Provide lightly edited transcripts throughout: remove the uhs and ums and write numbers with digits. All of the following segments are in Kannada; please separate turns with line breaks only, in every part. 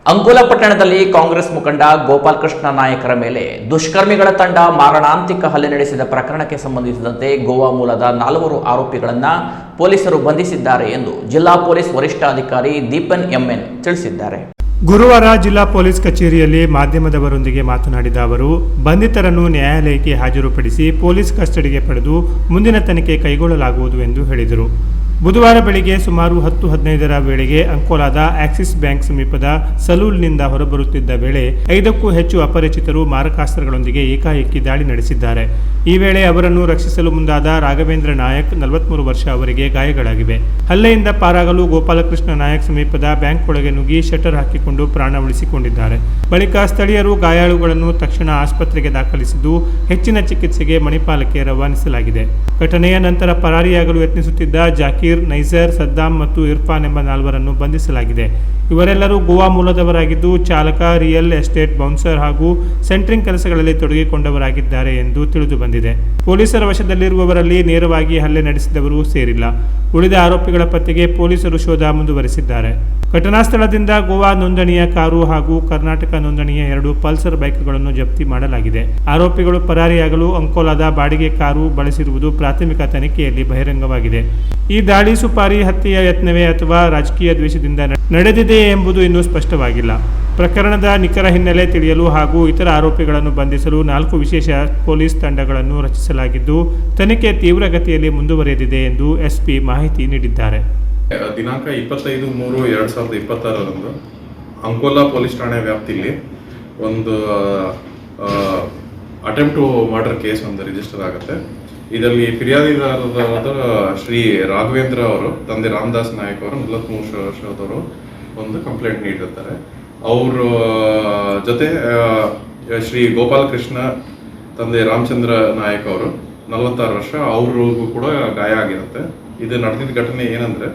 ಅಂಕೋಲಾ ಪಟ್ಟಣದಲ್ಲಿ ಕಾಂಗ್ರೆಸ್ ಮುಖಂಡ ಗೋಪಾಲಕೃಷ್ಣ ನಾಯಕರ ಮೇಲೆ ದುಷ್ಕರ್ಮಿಗಳ ತಂಡ ಮಾರಣಾಂತಿಕ ಹಲ್ಲೆ ನಡೆಸಿದ ಪ್ರಕರಣಕ್ಕೆ ಸಂಬಂಧಿಸಿದಂತೆ ಗೋವಾ ಮೂಲದ 4 ಆರೋಪಿಗಳನ್ನು ಪೊಲೀಸರು ಬಂಧಿಸಿದ್ದಾರೆ ಎಂದು ಜಿಲ್ಲಾ ಪೊಲೀಸ್ ವರಿಷ್ಠಾಧಿಕಾರಿ ದೀಪನ್ ಎಂಎನ್ ತಿಳಿಸಿದ್ದಾರೆ.
ಗುರುವಾರ ಜಿಲ್ಲಾ ಪೊಲೀಸ್ ಕಚೇರಿಯಲ್ಲಿ ಮಾಧ್ಯಮದವರೊಂದಿಗೆ ಮಾತನಾಡಿದ ಅವರು, ಬಂಧಿತರನ್ನು ನ್ಯಾಯಾಲಯಕ್ಕೆ ಹಾಜರುಪಡಿಸಿ ಪೊಲೀಸ್ ಕಸ್ಟಡಿಗೆ ಪಡೆದು ಮುಂದಿನ ತನಿಖೆ ಕೈಗೊಳ್ಳಲಾಗುವುದು ಎಂದು ಹೇಳಿದರು. ಬುಧವಾರ ಬೆಳಿಗ್ಗೆ ಸುಮಾರು 10:15ರ ವೇಳೆಗೆ ಅಂಕೋಲಾದ ಆಕ್ಸಿಸ್ ಬ್ಯಾಂಕ್ ಸಮೀಪದ ಸಲೂಲ್ನಿಂದ ಹೊರಬರುತ್ತಿದ್ದ ವೇಳೆ 5ಕ್ಕೂ ಹೆಚ್ಚು ಅಪರಿಚಿತರು ಮಾರಕಾಸ್ತ್ರಗಳೊಂದಿಗೆ ಏಕಾಏಕಿ ದಾಳಿ ನಡೆಸಿದ್ದಾರೆ. ಈ ವೇಳೆ ಅವರನ್ನು ರಕ್ಷಿಸಲು ಮುಂದಾದ ರಾಘವೇಂದ್ರ ನಾಯಕ್ 43 ವರ್ಷ ಅವರಿಗೆ ಗಾಯಗಳಾಗಿವೆ. ಹಲ್ಲೆಯಿಂದ ಪಾರಾಗಲು ಗೋಪಾಲಕೃಷ್ಣ ನಾಯಕ್ ಸಮೀಪದ ಬ್ಯಾಂಕ್ ಒಳಗೆ ನುಗ್ಗಿ ಶಟರ್ ಹಾಕಿಕೊಂಡು ಪ್ರಾಣ ಉಳಿಸಿಕೊಂಡಿದ್ದಾರೆ. ಬಳಿಕ ಸ್ಥಳೀಯರು ಗಾಯಾಳುಗಳನ್ನು ತಕ್ಷಣ ಆಸ್ಪತ್ರೆಗೆ ದಾಖಲಿಸಿದ್ದು ಹೆಚ್ಚಿನ ಚಿಕಿತ್ಸೆಗೆ ಮಣಿಪಾಲಕ್ಕೆ ರವಾನಿಸಲಾಗಿದೆ. ಘಟನೆಯ ನಂತರ ಪರಾರಿಯಾಗಲು ಯತ್ನಿಸುತ್ತಿದ್ದ ಜಾಕೀರ್, ನೈಜರ್, ಸದ್ದಾಂ ಮತ್ತು ಇರ್ಫಾನ್ ಎಂಬ 4ರನ್ನು ಬಂಧಿಸಲಾಗಿದೆ. ಇವರೆಲ್ಲರೂ ಗೋವಾ ಮೂಲದವರಾಗಿದ್ದು ಚಾಲಕ, ರಿಯಲ್ ಎಸ್ಟೇಟ್ ಬೌನ್ಸರ್ ಹಾಗೂ ಸೆಂಟ್ರಿಂಗ್ ಕೆಲಸಗಳಲ್ಲಿ ತೊಡಗಿಕೊಂಡವರಾಗಿದ್ದಾರೆ ಎಂದು ತಿಳಿದು ಬಂದಿದೆ. ಪೊಲೀಸರ ವಶದಲ್ಲಿರುವವರಲ್ಲಿ ನೇರವಾಗಿ ಹಲ್ಲೆ ನಡೆಸಿದವರು ಸೇರಿಲ್ಲ. ಉಳಿದ ಆರೋಪಿಗಳ ಪತ್ತೆಗೆ ಪೊಲೀಸರು ಶೋಧ ಮುಂದುವರೆಸಿದ್ದಾರೆ. ಘಟನಾ ಸ್ಥಳದಿಂದ ಗೋವಾ ನೋಂದಣಿಯ ಕಾರು ಹಾಗೂ ಕರ್ನಾಟಕ ನೋಂದಣಿಯ 2 ಪಲ್ಸರ್ ಬೈಕ್ಗಳನ್ನು ಜಪ್ತಿ ಮಾಡಲಾಗಿದೆ. ಆರೋಪಿಗಳು ಪರಾರಿಯಾಗಲು ಅಂಕೋಲಾದ ಬಾಡಿಗೆ ಕಾರು ಬಳಸಿರುವುದು ಪ್ರಾಥಮಿಕ ತನಿಖೆಯಲ್ಲಿ ಬಹಿರಂಗವಾಗಿದೆ. ಈ ದಾಳಿ ಸುಪಾರಿ ಹತ್ಯೆಯ ಯತ್ನವೇ ಅಥವಾ ರಾಜಕೀಯ ದ್ವೇಷದಿಂದ ನಡೆದಿದೆಯೇ ಎಂಬುದು ಇನ್ನೂ ಸ್ಪಷ್ಟವಾಗಿಲ್ಲ. ಪ್ರಕರಣದ ನಿಖರ ಹಿನ್ನೆಲೆ ತಿಳಿಯಲು ಹಾಗೂ ಇತರ ಆರೋಪಿಗಳನ್ನು ಬಂಧಿಸಲು 4 ವಿಶೇಷ ಪೊಲೀಸ್ ತಂಡಗಳನ್ನು ರಚಿಸಲಾಗಿದ್ದು ತನಿಖೆ ತೀವ್ರಗತಿಯಲ್ಲಿ ಮುಂದುವರೆದಿದೆ ಎಂದು ಎಸ್ಪಿ ಮಾಹಿತಿ ನೀಡಿದ್ದಾರೆ.
ದಿನಾಂಕ 25/3/2026 ಅಂಕೋಲಾ ಪೊಲೀಸ್ ಠಾಣೆ ವ್ಯಾಪ್ತಿಯಲ್ಲಿ ಒಂದು ಅಟೆಂಪ್ಟ್ ಟು ಮರ್ಡರ್ ಕೇಸ್ ಒಂದು ರಿಜಿಸ್ಟರ್ ಆಗುತ್ತೆ. ಇದರಲ್ಲಿ ಫಿರ್ಯಾದಿದಾರರಾದ ಶ್ರೀ ರಾಘವೇಂದ್ರ ಅವರು, ತಂದೆ ರಾಮದಾಸ್ ನಾಯಕ್ ಅವರು 43 ವರ್ಷದವರು ಒಂದು ಕಂಪ್ಲೇಂಟ್ ನೀಡಿರ್ತಾರೆ. ಅವರ ಜೊತೆ ಶ್ರೀ ಗೋಪಾಲಕೃಷ್ಣ, ತಂದೆ ರಾಮಚಂದ್ರ ನಾಯಕ್ ಅವರು 46 ವರ್ಷ, ಅವ್ರಿಗೂ ಕೂಡ ಗಾಯ ಆಗಿರುತ್ತೆ. ಇದು ನಡೆದಿದ್ದ ಘಟನೆ ಏನಂದ್ರೆ,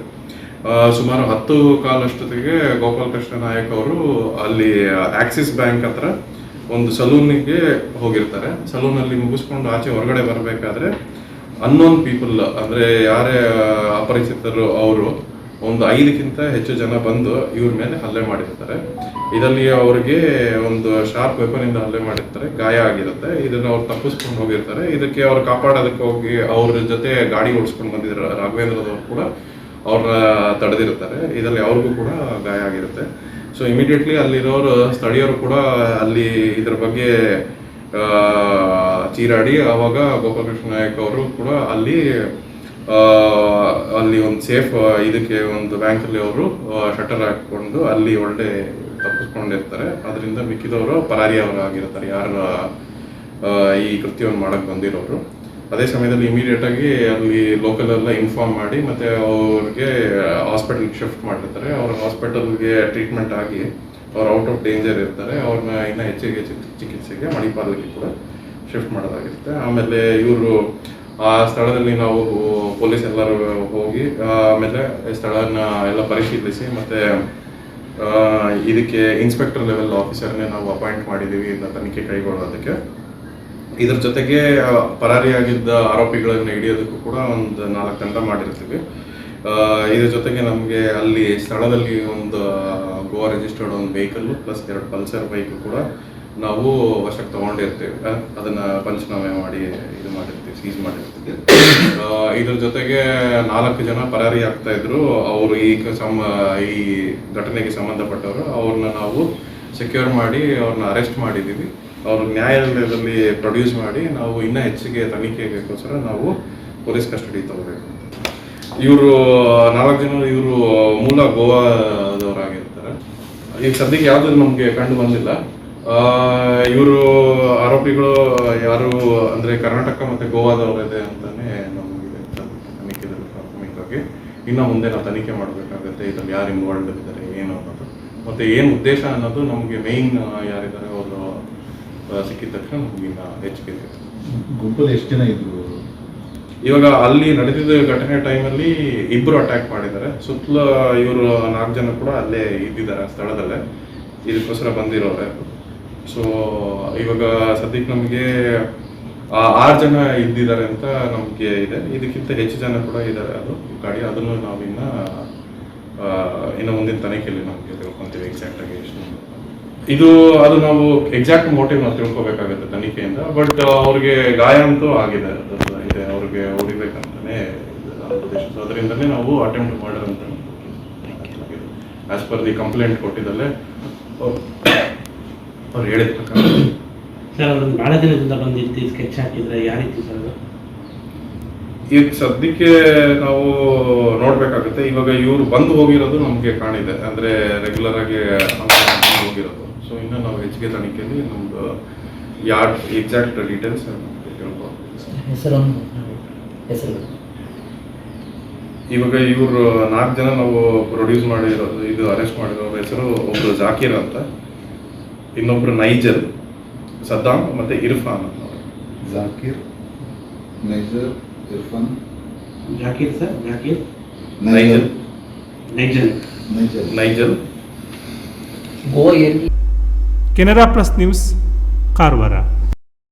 ಸುಮಾರು 10 ಕಾಲಷ್ಟೊತ್ತಿಗೆ ಗೋಪಾಲಕೃಷ್ಣ ನಾಯಕ್ ಅವರು ಅಲ್ಲಿ ಆಕ್ಸಿಸ್ ಬ್ಯಾಂಕ್ ಹತ್ರ ಒಂದು ಸಲೂನ್ಗೆ ಹೋಗಿರ್ತಾರೆ. ಸಲೂನಲ್ಲಿ ಮುಗಿಸ್ಕೊಂಡು ಆಚೆ ಹೊರಗಡೆ ಬರಬೇಕಾದ್ರೆ ಅನ್ನೋನ್ ಪೀಪಲ್, ಅಂದ್ರೆ ಯಾರೇ ಅಪರಿಚಿತರು, ಅವರು ಒಂದು 5ಕ್ಕಿಂತ ಹೆಚ್ಚು ಜನ ಬಂದು ಇವ್ರ ಮೇಲೆ ಹಲ್ಲೆ ಮಾಡಿರ್ತಾರೆ. ಇದರಲ್ಲಿ ಅವ್ರಿಗೆ ಒಂದು ಶಾರ್ಪ್ ವೆಪನ್ ಇಂದ ಹಲ್ಲೆ ಮಾಡಿರ್ತಾರೆ, ಗಾಯ ಆಗಿರುತ್ತೆ. ಇದನ್ನ ಅವ್ರು ತಪ್ಪಿಸ್ಕೊಂಡು ಹೋಗಿರ್ತಾರೆ. ಇದಕ್ಕೆ ಅವ್ರು ಕಾಪಾಡೋದಕ್ಕೆ ಹೋಗಿ ಅವ್ರ ಜೊತೆ ಗಾಡಿ ಓಡಿಸ್ಕೊಂಡು ಬಂದಿದ್ರು ರಾಘವೇಂದ್ರದವ್ರು ಕೂಡ ಅವ್ರನ್ನ ತಡೆದಿರ್ತಾರೆ. ಇದರಲ್ಲಿ ಅವ್ರಿಗೂ ಕೂಡ ಗಾಯ ಆಗಿರುತ್ತೆ. ಸೊ ಇಮಿಡಿಯೇಟ್ಲಿ ಅಲ್ಲಿರೋರು ಸ್ಥಳೀಯರು ಕೂಡ ಅಲ್ಲಿ ಇದ್ರ ಬಗ್ಗೆ ಚೀರಾಡಿ ಆವಾಗ ಗೋಪಾಲಕೃಷ್ಣ ನಾಯಕ್ ಅವರು ಕೂಡ ಅಲ್ಲಿ ಒಂದು ಸೇಫ್ ಇದಕ್ಕೆ ಒಂದು ಬ್ಯಾಂಕಲ್ಲಿ ಅವರು ಶಟರ್ ಹಾಕಿಕೊಂಡು ಅಲ್ಲಿ ಒಳ್ಳೆ ತಪ್ಪಿಸ್ಕೊಂಡಿರ್ತಾರೆ. ಅದರಿಂದ ಮಿಕ್ಕಿದವರು ಪರಾರಿಯವರಾಗಿರ್ತಾರೆ, ಯಾರು ಈ ಕೃತ್ಯವನ್ನು ಮಾಡಕ್ಕೆ ಬಂದಿರೋರು. ಅದೇ ಸಮಯದಲ್ಲಿ ಇಮಿಡಿಯೇಟ್ ಆಗಿ ಅಲ್ಲಿ ಲೋಕಲ್ ಎಲ್ಲ ಇನ್ಫಾರ್ಮ್ ಮಾಡಿ ಮತ್ತೆ ಅವ್ರಿಗೆ ಹಾಸ್ಪಿಟಲ್ಗೆ ಶಿಫ್ಟ್ ಮಾಡಿರ್ತಾರೆ. ಅವ್ರ ಹಾಸ್ಪಿಟಲ್ಗೆ ಟ್ರೀಟ್ಮೆಂಟ್ ಆಗಿ ಅವ್ರು ಔಟ್ ಆಫ್ ಡೇಂಜರ್ ಇರ್ತಾರೆ. ಅವ್ರನ್ನ ಇನ್ನೂ ಹೆಚ್ಚಿಗೆ ಚಿಕಿತ್ಸೆಗೆ ಮಣಿಪಾಲಕ್ಕೆ ಕೂಡ ಶಿಫ್ಟ್ ಮಾಡೋದಾಗಿರುತ್ತೆ. ಆಮೇಲೆ ಇವರು ಆ ಸ್ಥಳದಲ್ಲಿ ನಾವು ಪೊಲೀಸ್ ಎಲ್ಲರೂ ಹೋಗಿ ಆಮೇಲೆ ಸ್ಥಳನ ಎಲ್ಲ ಪರಿಶೀಲಿಸಿ ಮತ್ತೆ ಇದಕ್ಕೆ ಇನ್ಸ್ಪೆಕ್ಟರ್ ಲೆವೆಲ್ ಆಫೀಸರ್ನೇ ನಾವು ಅಪಾಯಿಂಟ್ ಮಾಡಿದ್ದೀವಿ ಇದನ್ನ ತನಿಖೆ ಕೈಗೊಳ್ಳೋದಕ್ಕೆ. ಇದ್ರ ಜೊತೆಗೆ ಪರಾರಿಯಾಗಿದ್ದ ಆರೋಪಿಗಳನ್ನು ಹಿಡಿಯೋದಕ್ಕೂ ಕೂಡ ಒಂದು 4 ತಂಡ ಮಾಡಿರ್ತೀವಿ. ಇದ್ರ ಜೊತೆಗೆ ನಮಗೆ ಅಲ್ಲಿ ಸ್ಥಳದಲ್ಲಿ ಒಂದು ಗೋವಾ ರಿಜಿಸ್ಟರ್ಡ್ ಒಂದು ವೆಹಿಕಲ್ ಪ್ಲಸ್ 2 ಪಲ್ಸರ್ ಬೈಕ್ ಕೂಡ ನಾವು ವಶಕ್ಕೆ ತಗೊಂಡಿರ್ತೀವಿ. ಅದನ್ನ ಪಂಚನಾಮೆ ಮಾಡಿ ಇದು ಮಾಡಿರ್ತೀವಿ, ಸೀಸ್ ಮಾಡಿರ್ತೀವಿ. ಇದ್ರ ಜೊತೆಗೆ 4 ಜನ ಪರಾರಿ ಆಗ್ತಾ ಇದ್ರು. ಅವರು ಈ ಘಟನೆಗೆ ಸಂಬಂಧಪಟ್ಟವರು. ಅವ್ರನ್ನ ನಾವು ಸೆಕ್ಯೂರ್ ಮಾಡಿ ಅವ್ರನ್ನ ಅರೆಸ್ಟ್ ಮಾಡಿದ್ದೀವಿ. ಅವ್ರ ನ್ಯಾಯಾಲಯದಲ್ಲಿ ಪ್ರೊಡ್ಯೂಸ್ ಮಾಡಿ ನಾವು ಇನ್ನೂ ಹೆಚ್ಚಿಗೆ ತನಿಖೆಗೋಸ್ಕರ ನಾವು ಪೊಲೀಸ್ ಕಸ್ಟಡಿ ತಗೋಬೇಕು. ಇವರು 4 ಜನ ಇವರು ಮೂಲ ಗೋವಾದವರಾಗಿರ್ತಾರೆ. ಈಗ ಸದ್ಯಕ್ಕೆ ಯಾವುದು ನಮಗೆ ಕಂಡು ಬಂದಿಲ್ಲ. ಇವರು ಆರೋಪಿಗಳು ಯಾರು ಅಂದ್ರೆ ಕರ್ನಾಟಕ ಮತ್ತೆ ಗೋವಾದವರಿದೆ ಅಂತಾನೆ ನಮಗೆ ತನಿಖೆದಲ್ಲಿ ಪ್ರಾಥಮಿಕವಾಗಿ. ಇನ್ನು ಮುಂದೆ ನಾವು ತನಿಖೆ ಮಾಡಬೇಕಾಗುತ್ತೆ, ಇದರಲ್ಲಿ ಯಾರು ಇನ್ವಾಲ್ವ್ ಇದ್ದಾರೆ ಏನು ಅನ್ನೋದು, ಮತ್ತೆ ಏನು ಉದ್ದೇಶ ಅನ್ನೋದು ನಮಗೆ ಮೇನ್ ಯಾರಿದ್ದಾರೆ ಅವರು ಸಿಕ್ಕಿದ ತಕ್ಷಣ ನಮ್ಗೆ ಹೆಚ್ಚಿಗೆ.
ಗುಂಪಲ್ಲಿ ಎಷ್ಟು ಜನ ಇದ್ರು?
ಇವಾಗ ಅಲ್ಲಿ ನಡೆದಿದ್ದ ಘಟನೆ ಟೈಮಲ್ಲಿ 2 ಅಟ್ಯಾಕ್ ಮಾಡಿದ್ದಾರೆ. ಸುತ್ತಲ ಇವರು 4 ಜನ ಕೂಡ ಅಲ್ಲೇ ಇದ್ದಿದ್ದಾರೆ ಸ್ಥಳದಲ್ಲೇ, ಇದಕ್ಕೋಸ್ಕರ ಬಂದಿರೋರೆ. ಸೊ ಇವಾಗ ಸದ್ಯಕ್ಕೆ ನಮಗೆ 6 ಜನ ಇದ್ದಿದ್ದಾರೆ ಅಂತ ನಮಗೆ ಇದೆ. ಇದಕ್ಕಿಂತ ಹೆಚ್ಚು ಜನ ಕೂಡ ಇದ್ದಾರೆ. ಅದು ಗಾಡಿ ಅದನ್ನು ನಾವು ಇನ್ನು ಮುಂದಿನ ತನಿಖೆಯಲ್ಲಿ ನಮಗೆ ತಿಳ್ಕೊಂತೀವಿ ಎಕ್ಸಾಕ್ಟ್ ಆಗಿ ಎಷ್ಟು. ಅದು ನಾವು ಎಕ್ಸಾಕ್ಟ್ ಮೋಟಿವ್ ನಾವು ತಿಳ್ಕೊಬೇಕಾಗುತ್ತೆ ತನಿಖೆಯಿಂದ. ಬಟ್ ಅವ್ರಿಗೆ ಗಾಯ ಅಂತೂ ಆಗಿದೆ, ಇದೆ, ಅವ್ರಿಗೆ ಹೊಡಿಬೇಕಂತಾನೆ ಉದ್ದೇಶ. ಅದರಿಂದನೇ ನಾವು ಅಟೆಂಪ್ಟ್ ಮರ್ಡರ್ ಅಂತ ಆಸ್ ಪರ್ ದಿ ಕಂಪ್ಲೇಂಟ್ ಕೊಟ್ಟಿದ್ದಲ್ಲೇ ಅವ್ರು ಹೇಳಿದ ಪ್ರಕಾರ.
ಸರ್ ಅವ್ರನ್ನ ಭಾಳ ದಿನದಿಂದ ಬಂದಿತ್ತು ಸ್ಕೆಚ್ ಹಾಕಿದ್ರೆ ಯಾವ ರೀತಿ ಸರ್ ಅದು?
ಈಗ ಸದ್ಯಕ್ಕೆ ನಾವು ನೋಡ್ಬೇಕಾಗುತ್ತೆ. ಇವಾಗ ಇವ್ರು ಬಂದು ಹೋಗಿರೋದು ನಮಗೆ ಕಾಣಿದೆ, ಅಂದ್ರೆ ರೆಗ್ಯುಲರ್ ಆಗಿ ಹೋಗಿರೋದು. ಸೊ ಇನ್ನು ನಾವು ಹೆಚ್ಚಿಗೆ ತನಿಖೆಯಲ್ಲಿ ನಮ್ದು ಯಾರ್ಡ್ ಎಕ್ಸಾಕ್ಟ್ ಡೀಟೇಲ್ಸ್ ತಿಳ್ಕೊಳ್ತೀವಿ.
ಹೆಸರು
ಇವಾಗ ಇವರು 4 ಜನ ನಾವು ಪ್ರೊಡ್ಯೂಸ್ ಮಾಡಿರೋದು, ಇದು ಅರೆಸ್ಟ್ ಮಾಡಿರೋ ಹೆಸರು ಒಬ್ರು ಜಾಕೀರ್ ಅಂತ, ಇನ್ನೊಬ್ರು ನೈಜರ್, ಸದ್ದಾಂ ಮತ್ತೆ ಇರ್ಫಾನ್ ಅಂತ.
Zakir, Niger, Irfan,
Zakir sir, Zakir,
Niger,
Niger,
Niger.
Goa
Canara plus news, Karwar.